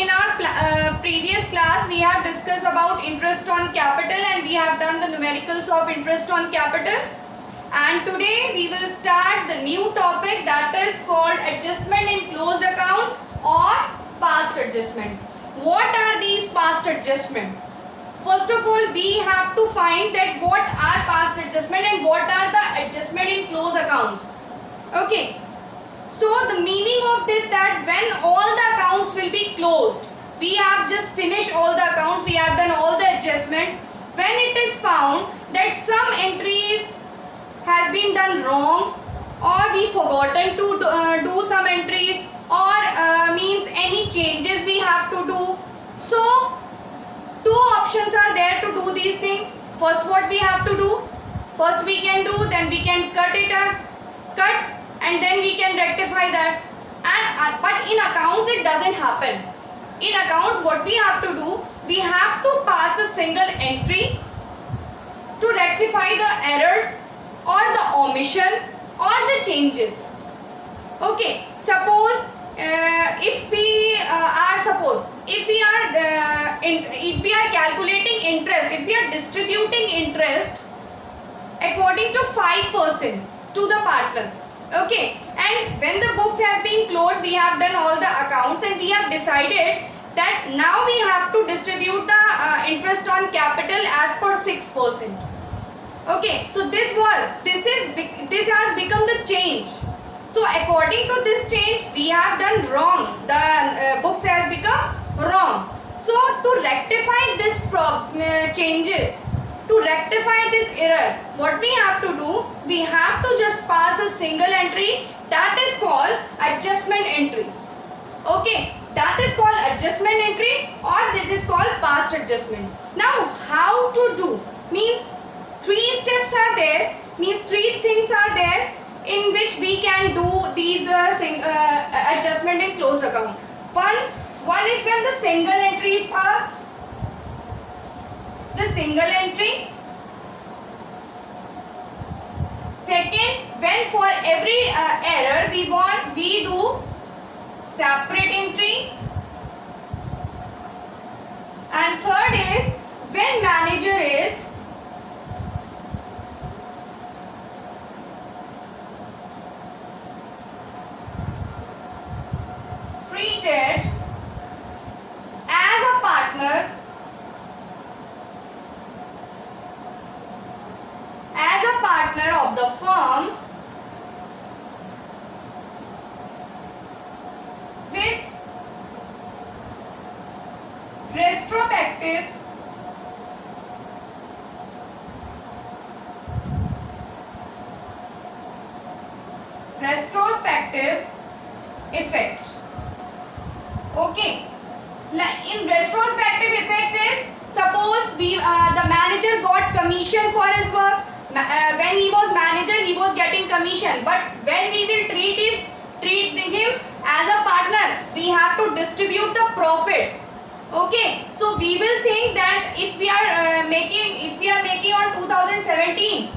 in our previous class we have discussed about interest on capital and we have done the numericals of interest on capital, and today we will start the new topic that is called adjustment in closed account or past adjustment. What are these past adjustment? First of all, we have to find that what are past adjustment and what are the adjustment in closed accounts. Okay. So the meaning of this that when all the accounts will be closed, we have just finished all the accounts, we have done all the adjustments. When it is found that some entries has been done wrong, or we forgotten to do some entries, or means any changes we have to do. So two options are there to do these things. First, what we have to do? First we can do, then we can cut and then we can rectify that. And but in accounts it doesn't happen. In accounts what we have to do, we have to pass a single entry to rectify the errors or the omission or the changes. Okay, suppose if we are calculating interest, if we are distributing interest according to 5% to the partner. Okay, and when the books have been closed, we have done all the accounts and we have decided that now we have to distribute the interest on capital as per 6%. Okay, so this has become the change. So according to this change, we have done wrong. The books has become wrong. So to rectify this changes, to rectify this error, what we have to do, we have to just pass a single entry that is called adjustment entry. Okay, that is called adjustment entry or this is called past adjustment. Now how to do? Means three steps are there, means three things are there in which we can do these adjustment in closed account. One is when the single entry is passed. The single entry. Second, when for every error we do separate entry. And third is when manager is treated as a partner, of the firm with retrospective effect. Okay, in retrospective effect is, suppose the manager got commission for his work. When he was manager, he was getting commission, but when we will treat him as a partner, we have to distribute the profit. Okay, so we will think that if we are making on 2017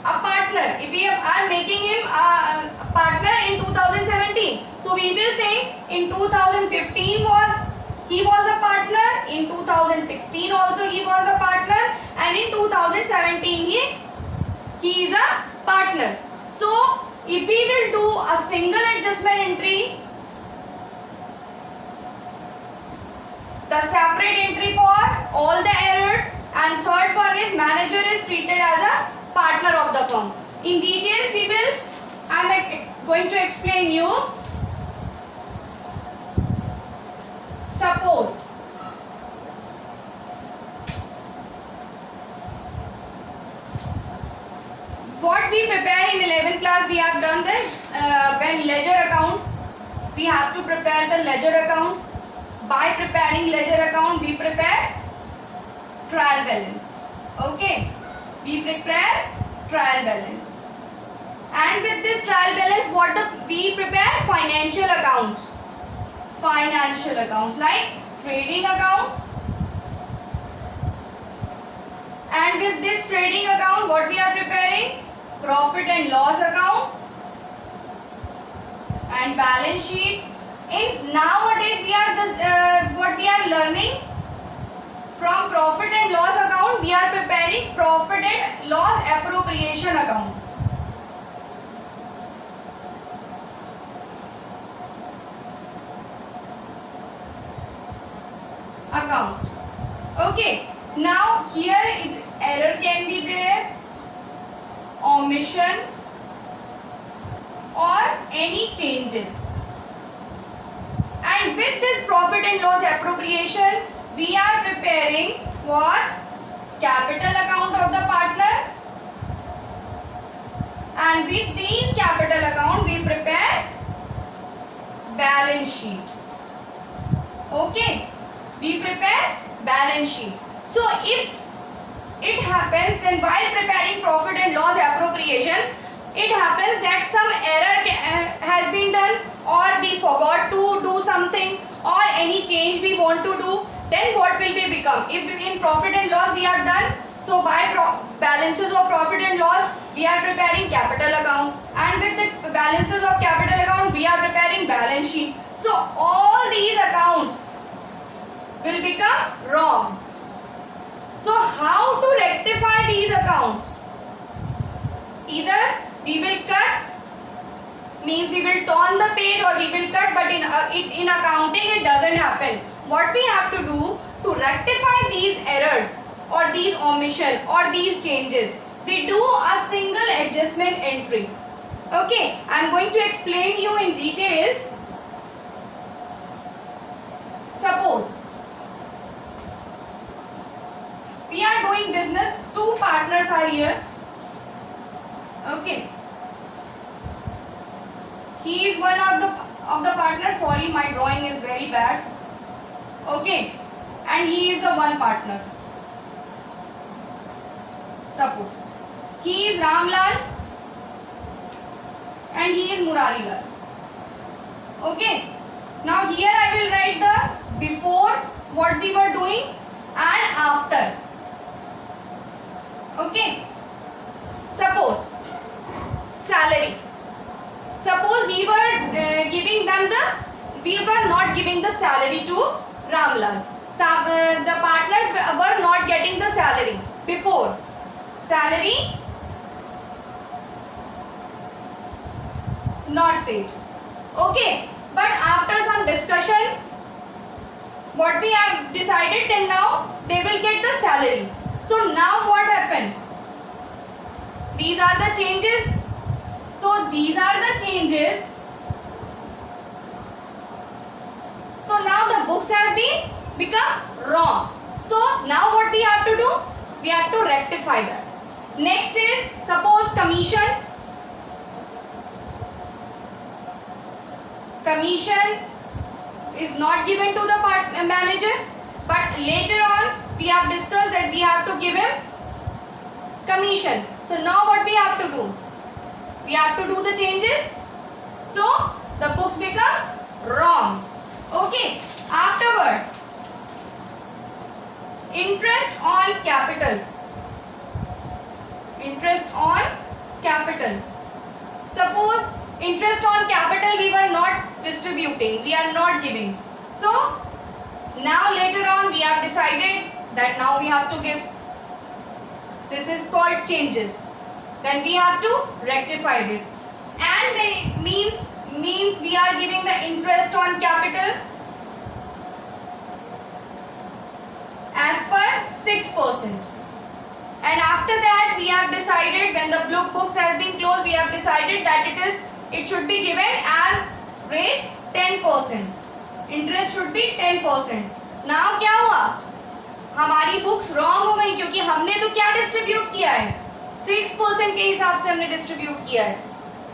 a partner, if we are making him a partner in 2017, so we will think in 2015 he was a partner, in 2016 also he was a partner, and in 2017 he is a partner. So if we will do a single adjustment entry, the separate entry for all the errors, and third one is manager is treated as a partner of the firm. In details I am going to explain you. Suppose what we prepare in 11th class, we have done this. When ledger accounts, we have to prepare the ledger accounts. By preparing ledger account, we prepare trial balance. Okay, we prepare trial balance, and with this trial balance, we prepare financial accounts. Financial accounts like trading account, and with this trading account, what we are preparing? Profit and loss account and balance sheets. in nowadays we are just what we are learning from profit and loss account, we are preparing profit and loss appropriation account. Okay, now here error can be there, omission or any changes. And with this profit and loss appropriation, we are preparing what? Capital account of the partner. And with these capital account, we prepare balance sheet. Okay, we prepare balance sheet. So if it happens, then while preparing profit and loss appropriation, it happens that some error has been done, or we forgot to do something, or any change we want to do, then what will we become? If in profit and loss we are done, so by balances of profit and loss we are preparing capital account, and with the balances of capital account we are preparing balance sheet. So all these accounts will become wrong. So how to rectify these accounts? Either we will cut, means we will turn the page, or we will cut, but in accounting it doesn't happen. What we have to do to rectify these errors or these omission or these changes, we do a single adjustment entry. Okay, I am going to explain you in details. Suppose we are doing business, two partners are here. Okay, he is one of the partners. Sorry, my drawing is very bad. Okay, and he is the one partner. Suppose he is Ramlal and he is Murari Lal. Okay, now here I will write the before what we were doing and after. Okay, suppose salary. Suppose we were not giving the salary to Ramlal. The partners were not getting the salary before. Salary not paid. Okay, but after some discussion, what we have decided till now, they will get the salary. So now what happened? These are the changes. So these are the changes. So now the books have been become wrong. So now what we have to do? We have to rectify that. Next is, suppose commission. Commission is not given to the manager, but later on we have discussed that we have to give him commission. So now what we have to do? We have to do the changes. So the books becomes wrong. Okay. Afterward, interest on capital. Interest on capital. Suppose interest on capital we were not distributing, we are not giving. So now later on we have decided that now we have to give. This is called changes. Then we have to rectify this. And means we are giving the interest on capital as per 6%. And after that we have decided, when the books has been closed, we have decided that it should be given as rate 10%. Interest should be 10%. Now क्या हुआ? हमारी books wrong हो गई, क्योंकि हमने तो क्या distribute किया है? 6% के हिसाब से हमने डिस्ट्रीब्यूट किया है.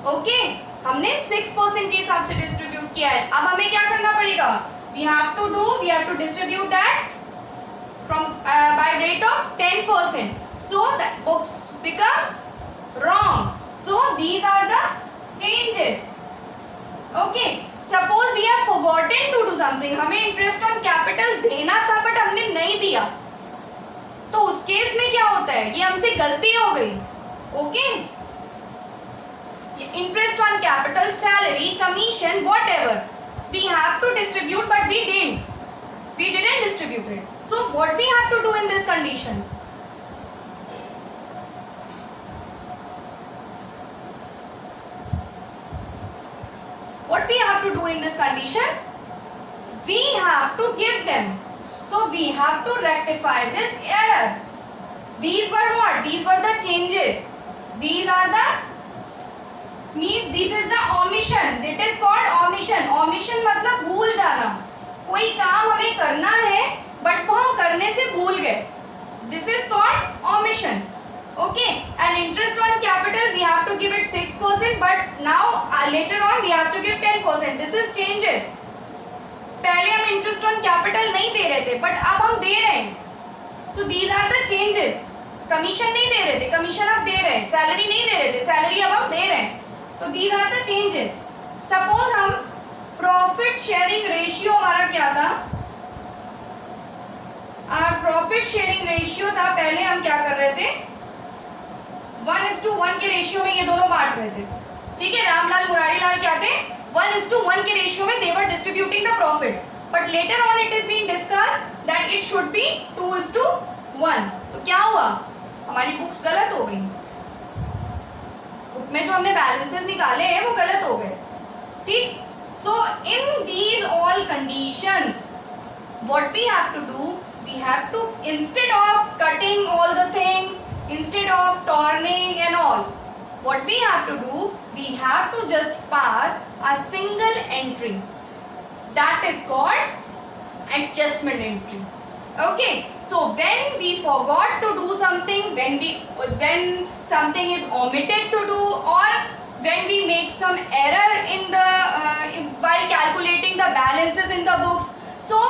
ओके, हमने 6% के हिसाब से डिस्ट्रीब्यूट किया है. अब हमें क्या करना पड़ेगा? We have to distribute that from by rate of 10%. So the books become wrong. So these are the changes. Okay. Suppose we have forgotten to do something. हमें interest on capital देना था but हमने नहीं दिया. तो उस case में क्या होता है? ये हमसे गलती हो गई. Okay. Interest on capital, salary, commission, whatever. we have to distribute, but we didn't distribute it. So what we have to do in this condition? What we have to do in this condition? We have to give them. So we have to rectify this error. These were what? These were the changes. These are the means this is the omission. It is called omission. Omission मतलब भूल जाना. कोई काम हमें करना है but वो हम करने से भूल गए. This is called omission. Okay. And interest on capital we have to give it 6%, but now later on we have to give 10%. This is changes. पहले हम इंटरेस्ट ऑन कैपिटल नहीं दे रहे थे, बट अब हम दे रहे हैं. So these are the changes. Commission नहीं दे रहे थे, कमीशन अब दे रहे हैं. सैलरी नहीं दे रहे थे, सैलरी अब हम दे रहे हैं. तो these are the changes. Suppose हम प्रॉफिट शेयरिंग रेशियो हमारा क्या था? प्रॉफिट शेयरिंग रेशियो था, पहले हम क्या कर रहे थे? 1:1 के रेशियो में ये दोनों बांट रहे थे. ठीक है, रामलाल मुरारी लाल क्या थे? 1:1 के रेशियो में they were distributing the profit, but later on it is being discussed that it should be 2:1. तो क्या हुआ? हमारी बुक्स गलत हो गई. बुक में जो हमने बैलेंसेस निकाले हैं वो गलत हो गए. ठीक. So in these all conditions, what we have to do? We have to, instead of cutting all the things, instead of turning and all, what we have to do? We have to just pass a single entry. That is called adjustment entry. Okay. So when we forgot to do something, when something is omitted to do, or when we make some error in the while calculating the balances in the books, so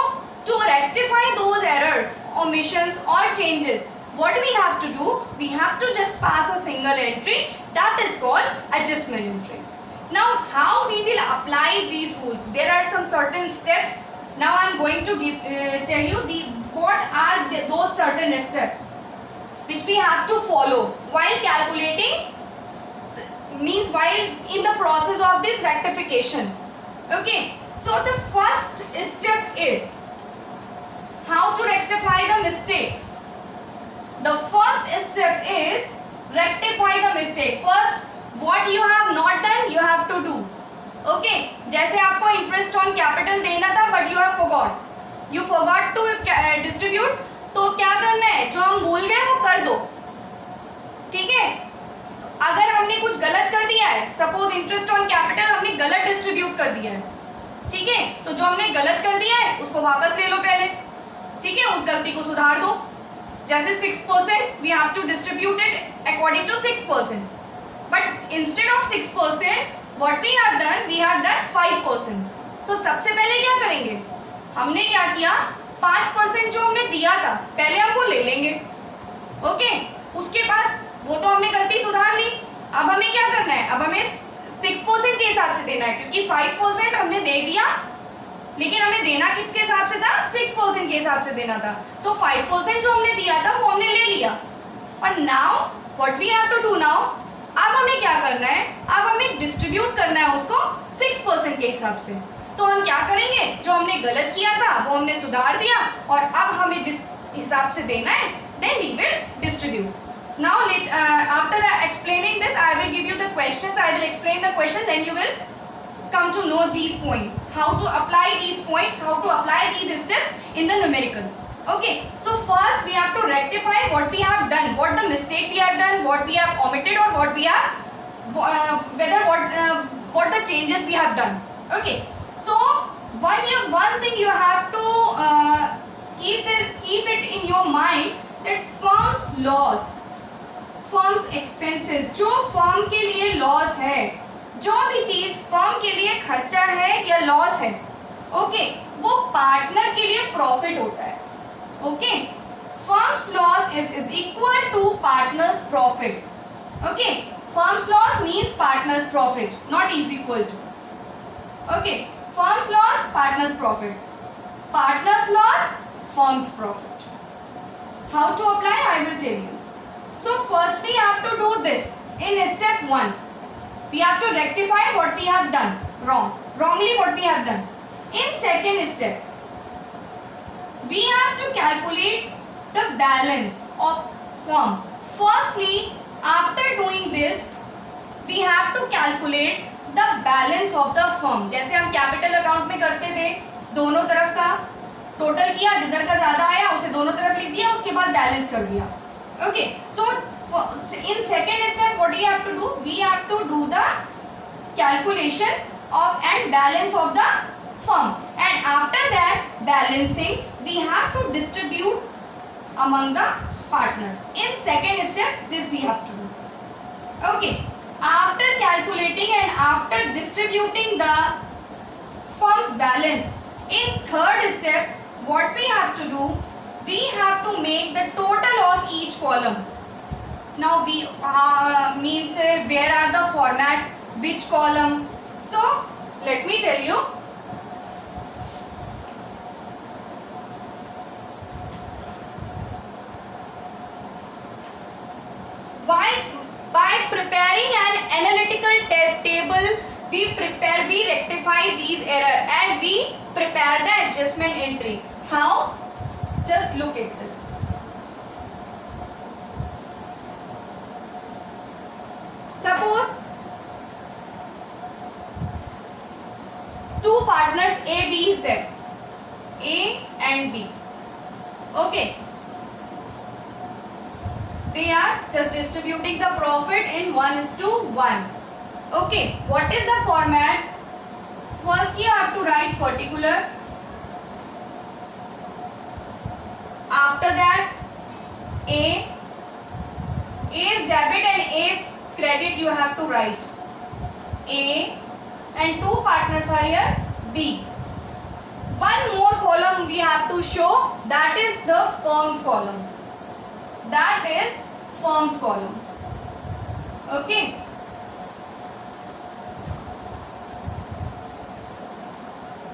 to rectify those errors, omissions or changes, what we have to do? We have to just pass a single entry. That is called adjustment entry. Now how we will apply these rules? There are some certain steps. Now I am going to tell you what are those certain steps which we have to follow while calculating, means while in the process of this rectification. Okay. So the first step is how to rectify the mistakes. The first step is rectify the mistake. First, what you have not done, you have to do. Okay. जैसे आपको interest on capital देना था, but you have forgot. You forgot to distribute. तो क्या करना है? जो हम भूल गए वो कर दो. ठीक है. अगर हमने कुछ गलत कर दिया है, suppose interest on capital हमने गलत distribute कर दिया है. ठीक है. तो जो हमने गलत कर दिया है, उसको वापस ले लो पहले. ठीक है. उस गलती को सुधार दो. जैसे 6% we have to distribute it according to 6%, but instead of 6% what we have done 5%. so सबसे पहले क्या करेंगे? हमने क्या किया? 5% जो हमने दिया था पहले हम वो ले लेंगे. ओके. उसके बाद वो तो हमने गलती सुधार ली. अब हमें क्या करना है? अब हमें 6% के हिसाब से देना है, क्योंकि 5% हमने दे दिया, लेकिन हमें देना किसके हिसाब से था? 6% के हिसाब से देना था. तो 5% जो हमने दिया था वो हमने ले लिया. और now what we have to do now? अब हमें क्या करना है? अब हमें डिस्ट्रीब्यूट करना है उसको 6% के हिसाब से. तो हम क्या करेंगे? जो हमने गलत किया था वो हमने सुधार दिया, और अब हमें जिस हिसाब से देना है then we will distribute. Now after explaining this, I will give you the questions. I will explain the question, then you will come to know these points, how to apply these points, how to apply these steps in the numerical. Okay. So first we have to rectify what we have done, what the mistake we have done, what we have omitted, or what we have what the changes we have done. Okay. So one thing you have to keep it in your mind, that firm's loss, firm's expenses, जो firm के लिए loss है, जो भी चीज firm के लिए खर्चा है या लॉस है, ओके, वो पार्टनर के लिए प्रॉफिट होता है. Okay. Firms loss is equal to partners profit. Okay. Firms loss means partners profit, not is equal to. Okay. Firms loss, partners profit. Partners loss, firms profit. How to apply? I will tell you. So first we have to do this in step 1. We have to rectify what we have done wrongly what we have done. In second step, we have to calculate the balance of firm. Firstly, after doing this, we have to calculate the balance of the firm. जैसे हम capital account में करते थे, दोनों तरफ का total किया, जिधर का ज्यादा आया उसे दोनों तरफ लिख दिया, उसके बाद बैलेंस कर दिया. Okay, so in second step, what do you have to do? We have to do the calculation of and balance of the firm, and after that balancing we have to distribute among the partners. In second step, this we have to do. Okay, after calculating and after distributing the firm's balance, in third step what we have to do, we have to make the total of each column. Now we means where are the format, which column. So let me tell you. By preparing an analytical table, we rectify these error and we prepare the adjustment entry. How? Just look at this. Suppose two partners A, B is there. A and B. Okay. They are just distributing the profit in 1:1. Okay. What is the format? First you have to write particular. After that A is debit and A is credit, you have to write A, and two partners are here B. One more column we have to show, that is the firm's column. That is firm's column. Okay.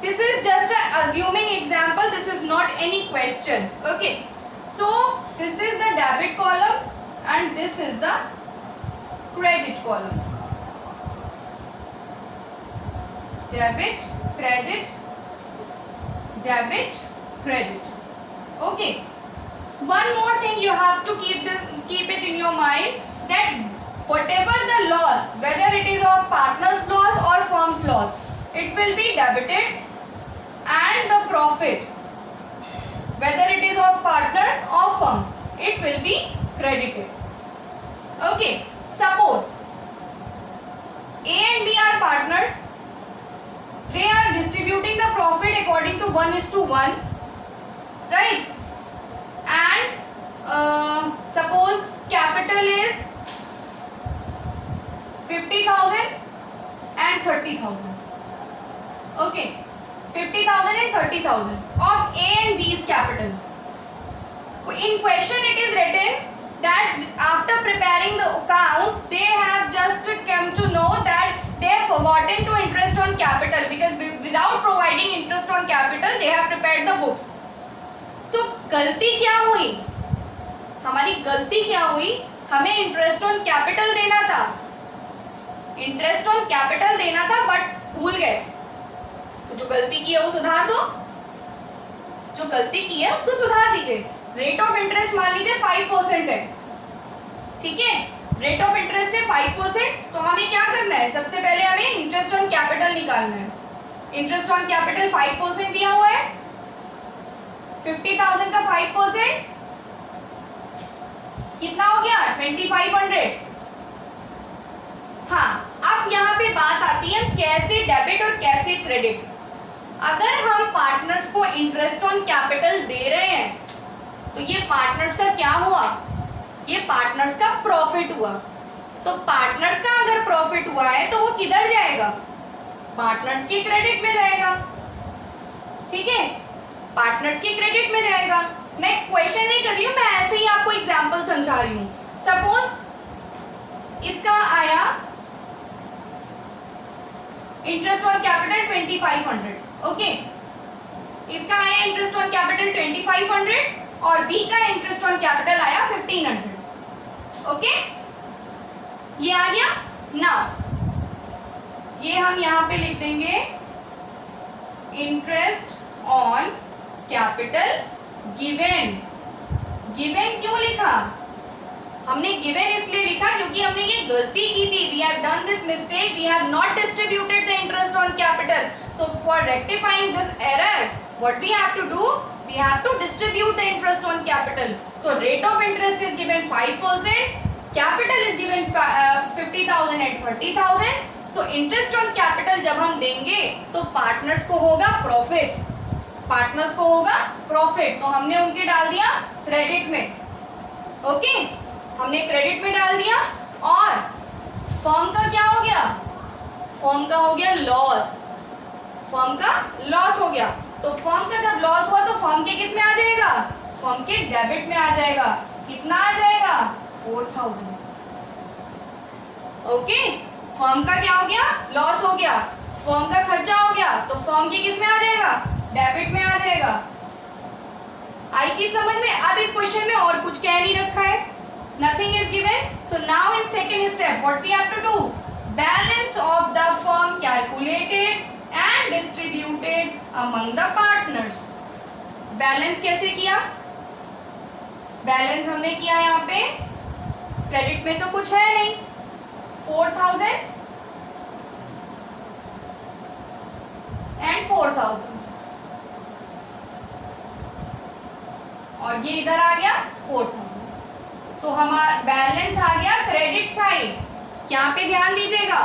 This is just a assuming example, this is not any question. Okay. So this is the debit column and this is the credit column. Debit, credit, debit, credit. Okay. One more thing you have to keep it in your mind, that whatever the loss, whether it is of partner's loss or firm's loss, it will be debited, and the profit, whether it is of partners or firm, it will be credited. Okay. Suppose A and B are partners. They are distributing the profit according to 1:1, right? And suppose capital is 50,000 and 30,000. Okay, 50,000 and 30,000 of A and B's capital. In question it is written that after preparing the accounts, they have just come to know that they have forgotten to interest on capital, because without providing interest on capital they have prepared the books. So गलती क्या हुई, हमारी गलती क्या हुई, हमें interest on capital देना था, इंटरेस्ट ऑन कैपिटल देना था, बट भूल गए. तो जो गलती की है वो सुधार दो, जो गलती की है उसको सुधार दीजिए. रेट ऑफ इंटरेस्ट मान लीजिए 5% है, ठीक है, रेट ऑफ इंटरेस्ट है 5%. तो हमें क्या करना है, सबसे पहले हमें इंटरेस्ट ऑन कैपिटल निकालना है. इंटरेस्ट ऑन कैपिटल 5% दिया हुआ है, 50,000 का 5% कितना हो गया, 2500. हाँ, अब यहाँ पे बात आती है कैसे डेबिट और कैसे क्रेडिट. अगर हम पार्टनर्स को इंटरेस्ट ऑन कैपिटल दे रहे हैं तो ये पार्टनर्स का क्या हुआ, ये पार्टनर्स का प्रॉफिट हुआ. तो पार्टनर्स का अगर प्रॉफिट हुआ है तो वो किधर जाएगा, पार्टनर्स के क्रेडिट में जाएगा. ठीक है, पार्टनर्स के क्रेडिट में जाएगा. मैं क्वेश्चन नहीं कर रही हूँ, मैं ऐसे ही आपको एग्जांपल समझा रही हूँ. सपोज इसका आया इंटरेस्ट ऑन कैपिटल 2500. ओके, इसका आया इंटरेस्ट ऑन कैपिटल 2500 और बी का इंटरेस्ट ऑन कैपिटल आया 1500. ओके, ये आ गया. नाउ ये हम यहाँ पे लिख देंगे interest on capital given. Given क्यों लिखा? हमने गिवन इसलिए लिखा क्योंकि हमने ये गलती की थी। We have done this mistake, we have not distributed the interest on capital. So for rectifying this error what we have to do, we have to distribute the interest on capital. So rate of interest is given 5%, capital is given 50,000 and 30,000. So interest on capital जब हम देंगे तो partners को होगा profit, partners को होगा profit. तो हमने उनके डाल दिया क्रेडिट में, ओके हमने क्रेडिट में डाल दिया। और फर्म का क्या हो गया? फर्म का हो गया लॉस, फर्म का लॉस हो गया। तो फर्म का जब लॉस हुआ तो फर्म के किस में आ जाएगा? फर्म के डेबिट में आ जाएगा। कितना आ जाएगा? 4,000। ओके फर्म का क्या हो गया? लॉस हो गया, फर्म का खर्चा हो गया, तो फर्म के किस में आ जाएगा? डेबिट में आ जाएगा। आई चीज समझ में? अब इस क्वेश्चन में और कुछ कह नहीं रखा है, nothing is given. So now in second step what we have to do, balance of the firm calculated and distributed among the partners। Balance कैसे किया? बैलेंस हमने किया यहाँ पे, क्रेडिट में तो कुछ है नहीं, 4,000 and 4,000 और ये इधर आ गया 4,000। तो हमारा बैलेंस आ गया क्रेडिट साइड। यहाँ पे ध्यान दीजिएगा,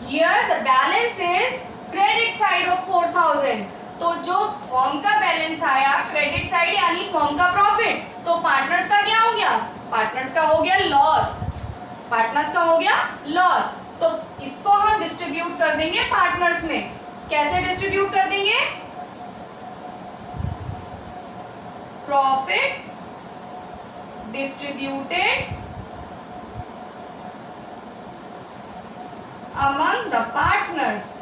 here the balance is credit side of 4,000। तो जो फर्म का बैलेंस आया क्रेडिट साइड यानी फर्म का प्रॉफिट, तो पार्टनर्स का क्या हो गया? पार्टनर्स का हो गया लॉस, पार्टनर्स का हो गया लॉस। तो इसको हम डिस्ट्रीब्यूट कर देंगे पार्टनर्स में। कैसे डिस्ट्रीब्यूट कर देंगे? Profit distributed among the partners.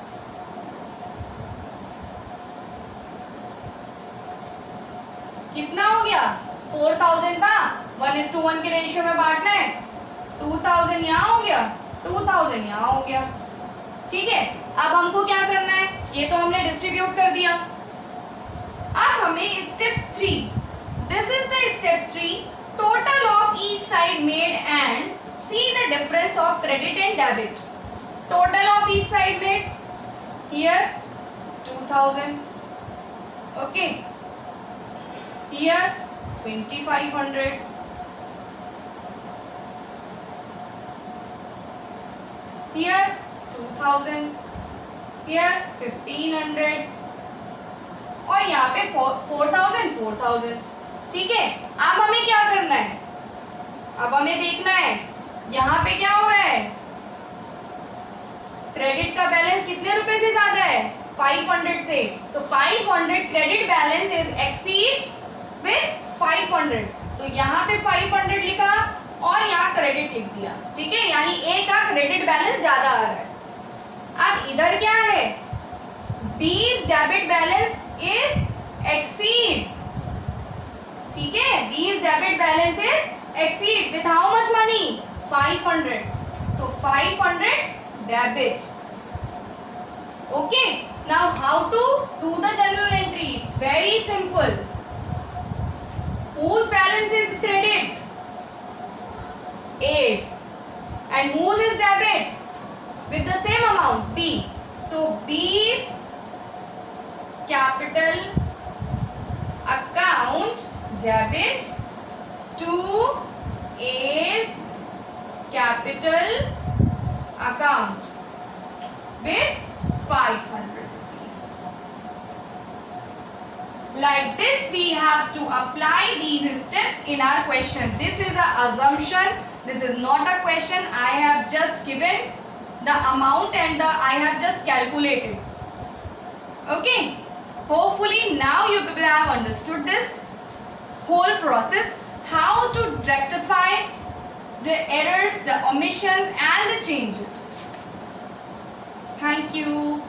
कितना हो गया? 4,000 था, 1:1 के रेशियो में बांटना है। 2,000 यहाँ हो गया, 2,000 यहाँ हो गया। ठीक है, अब हमको क्या करना है? ये तो हमने डिस्ट्रीब्यूट कर दिया। अब हमें step 3, this is the step 3, total of each side made and see the difference of credit and debit. Total of each side made, here 2,000, okay here 2,500, here 2,000, here 1,500 और यहाँ पे 4,000 4,000। ठीक है, अब हमें क्या करना है? अब हमें देखना है यहाँ पे क्या हो रहा है। क्रेडिट का बैलेंस कितने रुपए से ज्यादा है? 500 से। तो 500 credit balance is exceed with 500। तो यहाँ पे 500 लिखा और यहाँ क्रेडिट लिख दिया। ठीक है, यानी ए का क्रेडिट बैलेंस ज्यादा आ रहा है। अब इधर क्या है? B's debit balance is exceed. ठीक है, B's debit balance is exceed with how much money? 500। तो 500 debit. Okay, now how to do the journal entry? It's very simple. Whose balance is credit? A's. And whose is debit? With the same amount, B. So B's capital account debit to A's capital account with 500 rupees. Like this we have to apply these steps in our question. This is an assumption, this is not a question. I have just given the amount and I have just calculated. Okay, hopefully now you people have understood this whole process, how to rectify the errors, the omissions and the changes. Thank you.